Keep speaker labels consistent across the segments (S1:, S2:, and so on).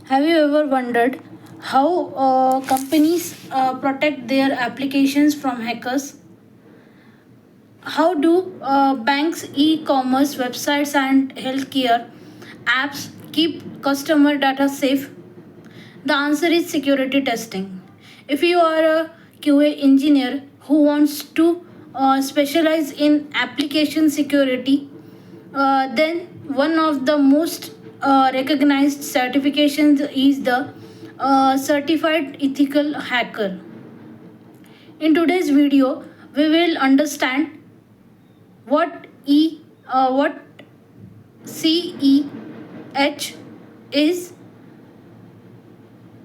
S1: Have you ever wondered how companies protect their applications from hackers? How do banks, e commerce websites, and healthcare apps keep customer data safe? The answer is security testing. If you are a QA engineer who wants to specialize in application security, then one of the most recognized certifications is the Certified Ethical Hacker. In today's video, we will understand what CEH is,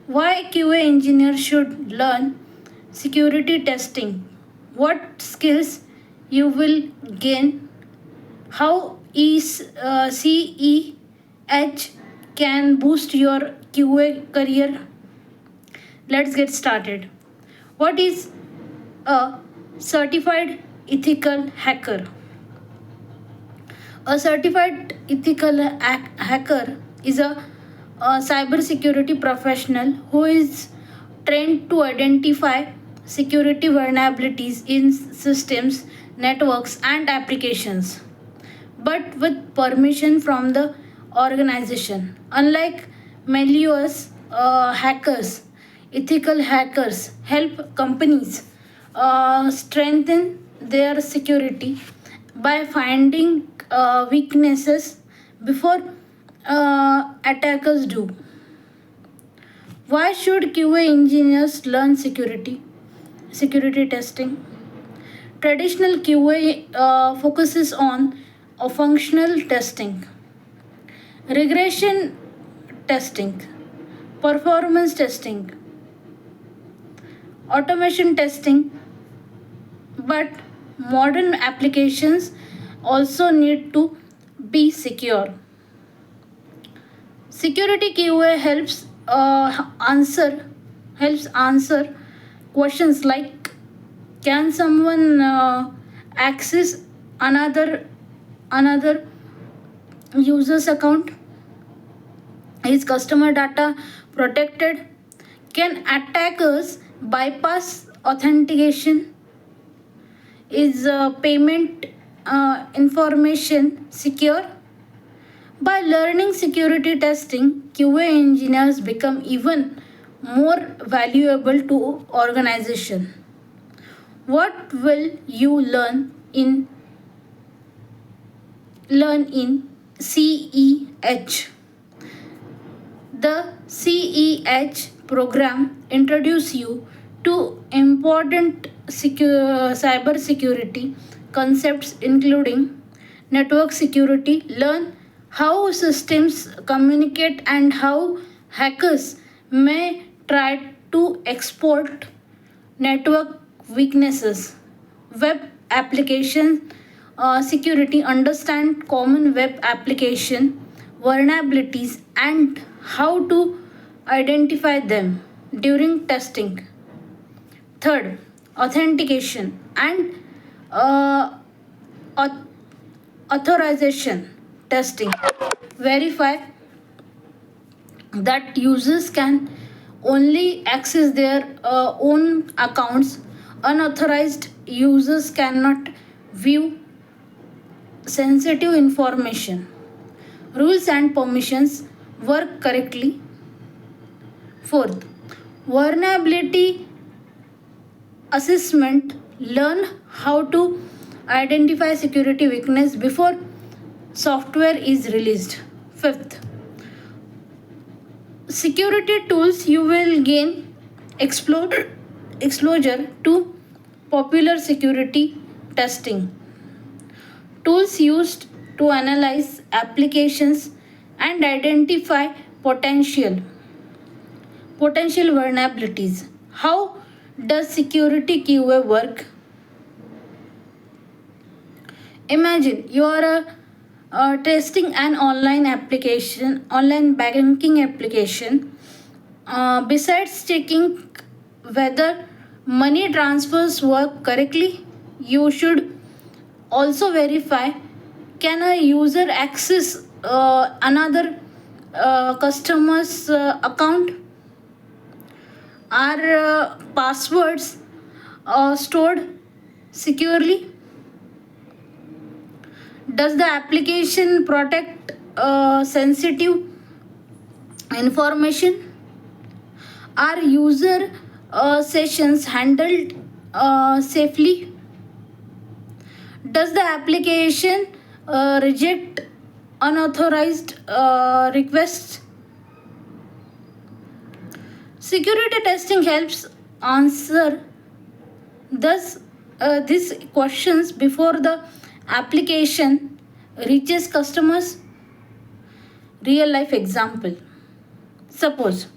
S1: why QA engineers should learn security testing, what skills you will gain, how CEH can boost your QA career. Let's get started. What is a certified ethical hacker? A certified ethical hacker is a cybersecurity professional who is trained to identify security vulnerabilities in systems, networks, and applications, but with permission from the organization. Unlike malicious hackers, ethical hackers help companies strengthen their security by finding weaknesses before attackers do. Why should QA engineers learn security testing? Traditional QA focuses on functional testing, regression testing, performance testing, automation testing, but modern applications also need to be secure. Security QA helps answer questions like, can someone access another user's account? Is customer data protected? Can attackers bypass authentication? Is payment information secure? By learning security testing, QA engineers become even more valuable to organization. What will you learn in CEH? The CEH program introduce you to important cyber security concepts including network security. Learn how systems communicate and how hackers may try to exploit network weaknesses. Web application security, understand common web application vulnerabilities and how to identify them during testing. Third, authentication and uh, auth- authorization testing. Verify that users can only access their own accounts. Unauthorized users cannot view sensitive information. Rules and permissions work correctly. Fourth, vulnerability assessment, learn how to identify security weakness before software is released. Fifth, security tools, you will gain explore exposure to popular security testing tools used to analyze applications and identify potential potential vulnerabilities. How does security QA work? Imagine you are testing an online banking application. Besides checking whether money transfers work correctly, you should also verify, can a user access another customer's account? Are passwords stored securely? Does the application protect sensitive information? Are user sessions handled safely? Does the application reject unauthorized requests? Security testing helps answer these questions before the application reaches customers. Real life example. Suppose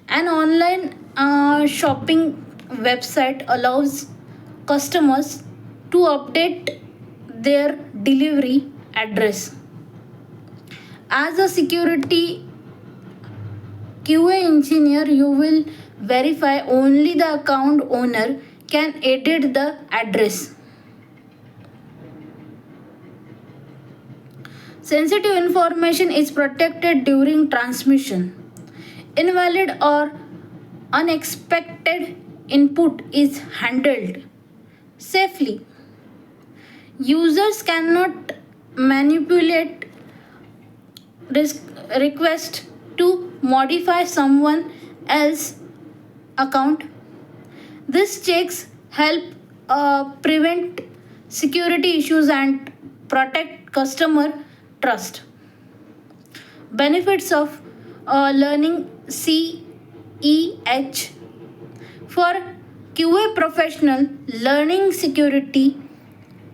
S1: an online shopping website allows customers to update their delivery address. As a security QA engineer, you will verify only the account owner can edit the address. Sensitive information is protected during transmission. Invalid or unexpected input is handled safely. Users cannot manipulate request to modify someone else's account. These checks help prevent security issues and protect customer trust. Benefits of learning CEH. For QA professional, learning security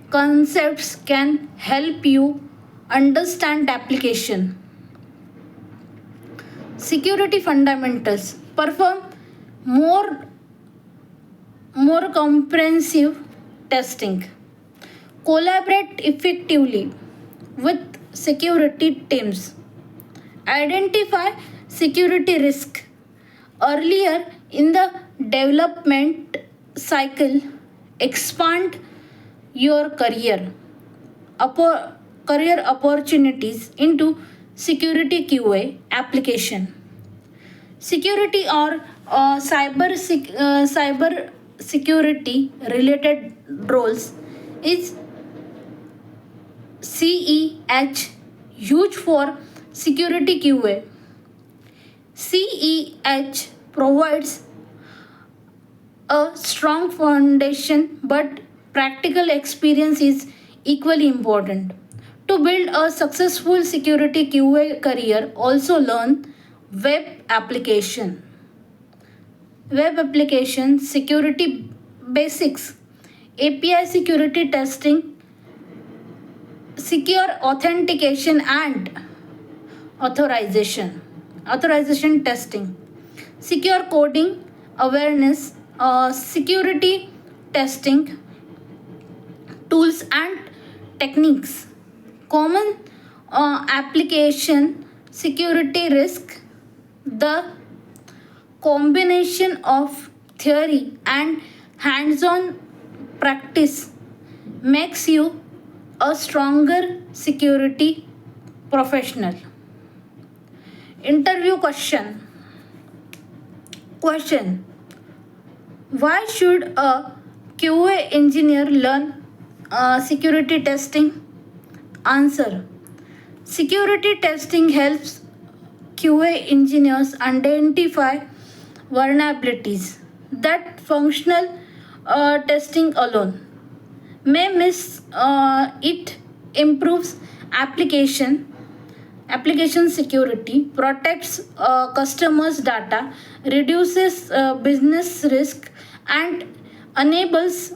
S1: concepts can help you understand application. Security fundamentals. Perform more comprehensive testing. Collaborate effectively with security teams. Identify security risk earlier in the development cycle. Expand your career opportunities into security QA application. Security or cyber security related roles is CEH, huge for security QA. CEH provides a strong foundation, but practical experience is equally important. To build a successful security QA career, also learn web application. Web application security basics, API security testing, secure authentication and authorization testing, secure coding awareness, security testing tools and techniques, common application security risk. The combination of theory and hands-on practice makes you a stronger security professional. Interview question. Why should a QA engineer learn security testing? Answer. Security testing helps QA engineers identify vulnerabilities that functional testing alone may miss. It improves application security, protects customers data, reduces business risk, and enables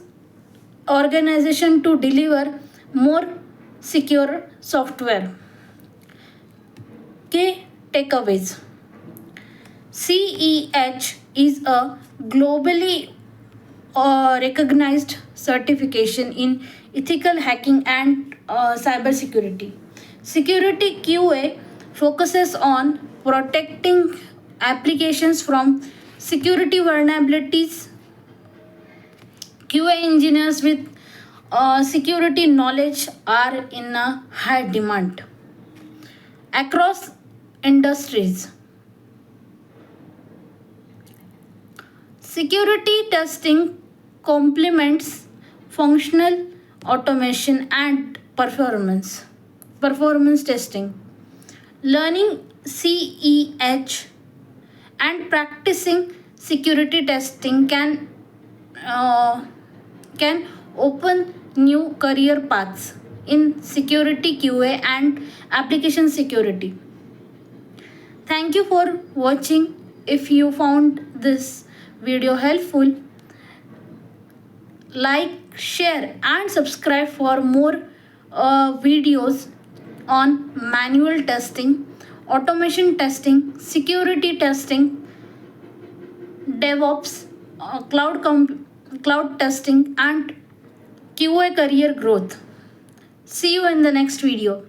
S1: organization to deliver more secure software. Key takeaways. CEH is a globally recognized certification in ethical hacking and cybersecurity. Security QA focuses on protecting applications from security vulnerabilities. QA engineers with security knowledge are in a high demand across industries. Security testing complements functional automation and performance testing. Learning CEH and practicing security testing uh, can open new career paths in security QA and application security. Thank you for watching. If you found this video helpful, like, share, and subscribe for more videos on manual testing, automation testing, security testing, DevOps, cloud testing, and QA career growth. See you in the next video.